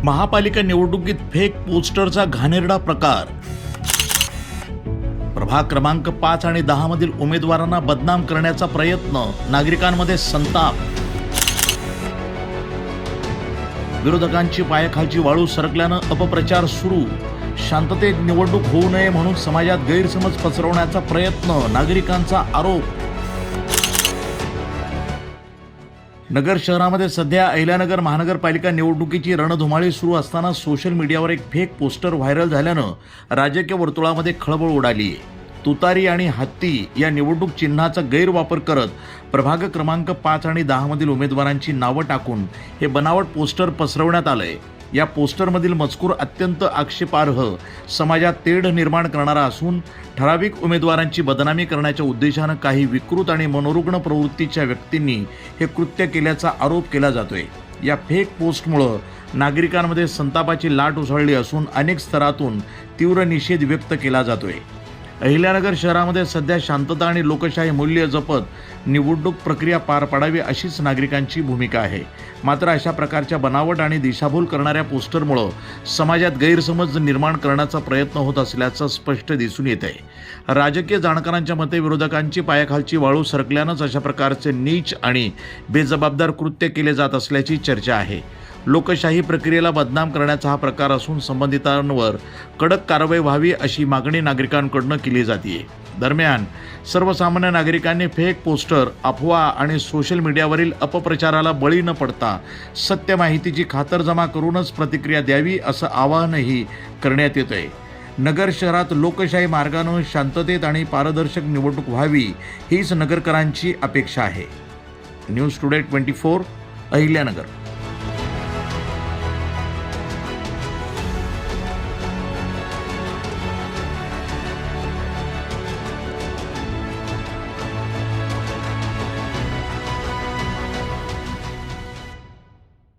महापालिका निवडणुकीत फेक पोस्टरचा घाणेरडा प्रकार। प्रभाग क्रमांक 5 आणि 10 मधील उमेदवारांना बदनाम करण्याचा प्रयत्न, नागरिकांमध्ये संताप। विरोधकांची पायाखालची वाळू सरकल्यानं अपप्रचार सुरू। शांततेत निवडणूक होऊ नये म्हणून समाजात गैरसमज पसरवण्याचा प्रयत्न, नागरिकांचा आरोप। नगर शहरामध्ये सध्या अहिल्यानगर महानगरपालिका निवडणुकीची रणधुमाळी सुरू असताना सोशल मीडियावर एक फेक पोस्टर व्हायरल झाल्यानं राजकीय वर्तुळामध्ये खळबळ उडाली आहे। तुतारी आणि हत्ती या निवडणूक चिन्हाचा गैरवापर करत प्रभाग क्रमांक 5 आणि 10 मधील उमेदवारांची नावं टाकून हे बनावट पोस्टर पसरवण्यात आलंय। या पोस्टरमधील मजकूर अत्यंत आक्षेपार्ह, समाजात तेढ निर्माण करणारा असून ठराविक उमेदवारांची बदनामी करण्याच्या उद्देशानं काही विकृत आणि मनोरुग्ण प्रवृत्तीच्या व्यक्तींनी हे कृत्य केल्याचा आरोप केला जातोय। या फेक पोस्टमुळे नागरिकांमध्ये संतापाची लाट उसळली असून अनेक स्तरातून तीव्र निषेध व्यक्त केला जातोय। अहिल्यानगर शहरामध्ये सध्या शांतता आणि लोकशाही मूल्य जपत निवडणूक प्रक्रिया पार पाडावी अशीच नागरिकांची भूमिका आहे। मात्र अशा प्रकारच्या बनावट आणि दिशाभूल करणाऱ्या पोस्टरमुळे समाजात गैरसमज निर्माण करण्याचा प्रयत्न होत असल्याचं स्पष्ट दिसून येत आहे। राजकीय जाणकारांच्या मते विरोधकांची पायाखालची वाळू सरकल्यानंच अशा प्रकारचे नीच आणि बेजबाबदार कृत्य केले जात असल्याची चर्चा आहे। लोकशाही प्रक्रियेला बदनाम करण्याचा हा प्रकार असून संबंधितांवर कडक कारवाई व्हावी अशी मागणी नागरिकांकडून केली जाते। दरम्यान सर्वसामान्य नागरिकांनी फेक पोस्टर, अफवा आणि सोशल मीडियावरील अपप्रचाराला बळी न पडता सत्य माहितीची खातरजमा करूनच प्रतिक्रिया द्यावी असं आवाहनही करण्यात येत आहे। नगर शहरात लोकशाही मार्गाने शांततेत आणि पारदर्शक निवडणूक व्हावी हीच नगरकरांची अपेक्षा आहे। News today 24 Ahilyanagar.